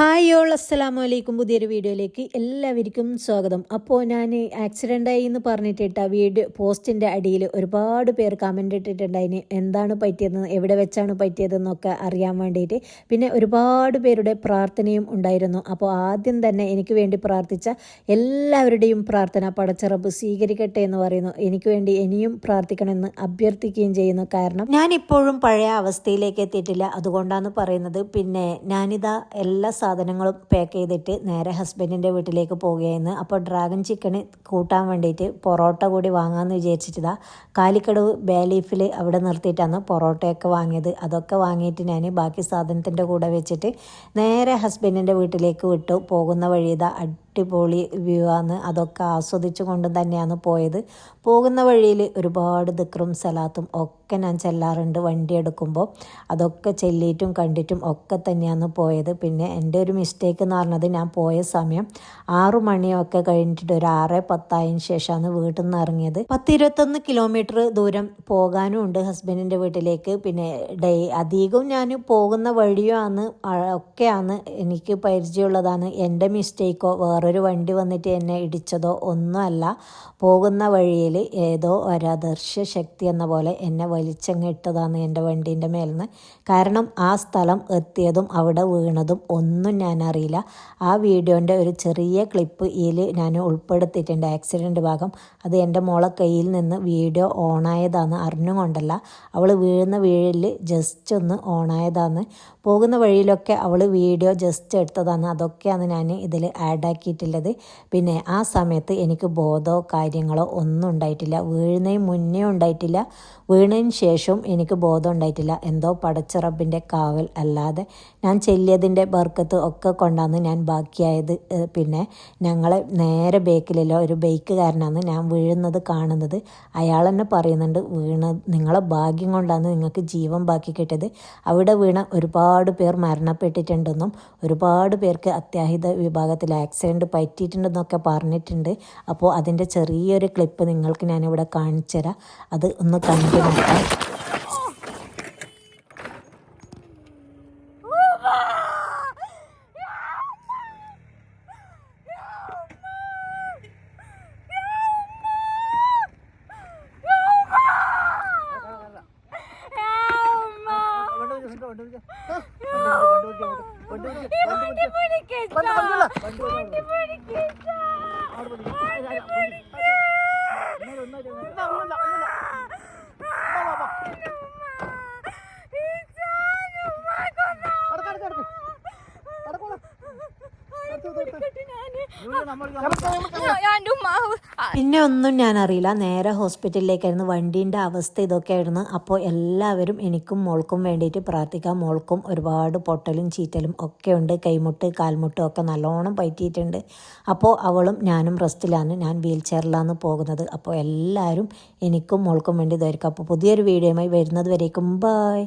Hi all അസ്സലാമു അലൈക്കും. പുതിയൊരു വീഡിയോയിലേക്ക് എല്ലാവർക്കും സ്വാഗതം. അപ്പോൾ ഞാൻ ആക്സിഡൻ്റായി എന്ന് പറഞ്ഞിട്ടിട്ട വീഡിയോ പോസ്റ്റിൻ്റെ അടിയിൽ ഒരുപാട് പേർ കമൻ്റ് ഇട്ടിട്ടുണ്ടായിന് എന്താണ് പറ്റിയതെന്ന്, എവിടെ വെച്ചാണ് പറ്റിയതെന്നൊക്കെ അറിയാൻ വേണ്ടിയിട്ട്. പിന്നെ ഒരുപാട് പേരുടെ പ്രാർത്ഥനയും ഉണ്ടായിരുന്നു. അപ്പോൾ ആദ്യം തന്നെ എനിക്ക് വേണ്ടി പ്രാർത്ഥിച്ച എല്ലാവരുടെയും പ്രാർത്ഥന പടച്ചറബ് സ്വീകരിക്കട്ടെ എന്ന് പറയുന്നു. എനിക്ക് വേണ്ടി ഇനിയും പ്രാർത്ഥിക്കണമെന്ന് അഭ്യർത്ഥിക്കുകയും ചെയ്യുന്നു. കാരണം ഞാനിപ്പോഴും പഴയ അവസ്ഥയിലേക്ക് എത്തിയിട്ടില്ല, അതുകൊണ്ടാണ് പറയുന്നത്. പിന്നെ ഞാനിതാ എല്ലാ സാധനങ്ങളും പാക്ക് ചെയ്തിട്ട് നേരെ ഹസ്ബൻഡിൻ്റെ വീട്ടിലേക്ക് പോവുകയായിരുന്നു. അപ്പോൾ ഡ്രാഗൺ ചിക്കന് കൂട്ടാൻ വേണ്ടിയിട്ട് പൊറോട്ട കൂടി വാങ്ങാമെന്ന് വിചാരിച്ചിട്ടാ കാലിക്കടവ് ബേലീഫിൽ അവിടെ നിർത്തിയിട്ടാണ് പൊറോട്ടയൊക്കെ വാങ്ങിയത്. അതൊക്കെ വാങ്ങിയിട്ട് ഞാൻ ബാക്കി സാധനത്തിൻ്റെ കൂടെ വെച്ചിട്ട് നേരെ ഹസ്ബൻഡിൻ്റെ വീട്ടിലേക്ക് വിട്ടു. പോകുന്ന വഴി ഇതാ അടിപൊളി വ്യൂ ആണ്, അതൊക്കെ ആസ്വദിച്ചു കൊണ്ട് തന്നെയാണ് പോയത്. പോകുന്ന വഴിയിൽ ഒരുപാട് ദിക്റും സലാത്തും ഒക്കെ ഞാൻ ചെല്ലാറുണ്ട് വണ്ടി എടുക്കുമ്പോൾ. അതൊക്കെ ചെല്ലിയിട്ടും കണ്ടിട്ടും ഒക്കെ തന്നെയാണ് പോയത്. പിന്നെ എൻ്റെ ഒരു മിസ്റ്റേക്ക് എന്ന് പറഞ്ഞത് ഞാൻ പോയ സമയം 6 മണിയൊക്കെ കഴിഞ്ഞിട്ട് ഒരു 6:10 ശേഷമാണ് വീട്ടിൽ നിന്ന് ഇറങ്ങിയത്. 10-21 കിലോമീറ്റർ ദൂരം പോകാനും ഉണ്ട് ഹസ്ബൻഡിൻ്റെ വീട്ടിലേക്ക്. പിന്നെ അധികവും ഞാൻ പോകുന്ന വഴിയാണ് ഒക്കെയാണ് എനിക്ക് പരിചയമുള്ളതാണ്. എൻ്റെ മിസ്റ്റേക്കോ വേറൊരു വണ്ടി വന്നിട്ട് എന്നെ ഇടിച്ചതോ ഒന്നുമല്ല. പോകുന്ന വഴിയിൽ ഏതോ ഒരു അദൃശ്യ ശക്തി എന്ന പോലെ എന്നെ വലിച്ചങ്ങ് ഇട്ടതാണ് എൻ്റെ വണ്ടീൻ്റെ മേലിന്ന്. കാരണം ആ സ്ഥലം എത്തിയതും അവിടെ വീണതും ഒന്നും ഞാൻ അറിയില്ല. ആ വീഡിയോൻ്റെ ഒരു ചെറിയ ക്ലിപ്പ് ഇതിൽ ഞാൻ ഉൾപ്പെടുത്തിയിട്ടുണ്ട്, ആക്സിഡൻറ്റ് ഭാഗം. അത് എൻ്റെ മോളെ കയ്യിൽ നിന്ന് വീഡിയോ ഓണായതാണ്, അറിഞ്ഞുകൊണ്ടല്ല. അവൾ വീഴുന്ന വീഴിൽ ജസ്റ്റ് ഒന്ന് ഓണായതാണ്. പോകുന്ന വഴിയിലൊക്കെ അവൾ വീഡിയോ ജസ്റ്റ് എടുത്തതാണ്. അതൊക്കെയാണ് ഞാൻ ഇതിൽ ആഡാക്കിയിട്ടുള്ളത്. പിന്നെ ആ സമയത്ത് എനിക്ക് ബോധമോ കാര്യങ്ങളോ ഒന്നും ഉണ്ടായിട്ടില്ല. വീഴുന്നതിന് മുന്നേ ഉണ്ടായിട്ടില്ല, വീണതിന് ശേഷവും എനിക്ക് ബോധം ഉണ്ടായിട്ടില്ല. എന്തോ പടച്ചറബിൻ്റെ കാവൽ അല്ലാതെ ഞാൻ ചെല്ലിയതിൻ്റെ ബർക്കത്ത് ഒക്കെ കൊണ്ടാണ് ഞാൻ ബാക്കിയായത്. പിന്നെ ഞങ്ങളെ നേരെ ബേക്കിലല്ലോ ഒരു ബൈക്കുകാരനാണ് ഞാൻ വീഴുന്നത് കാണുന്നത്. അയാൾ തന്നെ പറയുന്നുണ്ട്, നിങ്ങളെ ഭാഗ്യം കൊണ്ടാണ് നിങ്ങൾക്ക് ജീവൻ ബാക്കി കിട്ടിയത്. അവിടെ വീണ ഒരുപാട് പേർ മരണപ്പെട്ടിട്ടുണ്ടെന്നും ഒരുപാട് പേർക്ക് അത്യാഹിത വിഭാഗത്തിൽ ആക്സിഡൻറ്റ് പറ്റിയിട്ടുണ്ടെന്നൊക്കെ പറഞ്ഞിട്ടുണ്ട്. അപ്പോൾ അതിൻ്റെ ചെറിയൊരു ക്ലിപ്പ് നിങ്ങൾക്ക് ഞാനിവിടെ കാണിച്ചു തരാം. അത് ഒന്ന് കണ്ടു നോക്കാം. പിന്നെ ഒന്നും ഞാൻ അറിയില്ല. നേരെ ഹോസ്പിറ്റലിലേക്കായിരുന്നു. വണ്ടീൻ്റെ അവസ്ഥ ഇതൊക്കെയായിരുന്നു. അപ്പോൾ എല്ലാവരും എനിക്കും മോൾക്കും വേണ്ടിയിട്ട് പ്രാർത്ഥിക്കാം. മോൾക്കും ഒരുപാട് പൊട്ടലും ചീറ്റലും ഒക്കെ ഉണ്ട്, കൈമുട്ട് കാൽമുട്ടും ഒക്കെ നല്ലോണം പറ്റിയിട്ടുണ്ട്. അപ്പോൾ അവളും ഞാനും റെസ്റ്റിലാണ്, ഞാൻ വീൽ ചെയറിലാണ് പോകുന്നത്. അപ്പോൾ എല്ലാവരും എനിക്കും മോൾക്കും വേണ്ടി ഇതായിരിക്കും. അപ്പോൾ പുതിയൊരു വീഡിയോയുമായി വരുന്നത് വരേക്കും ബായ്.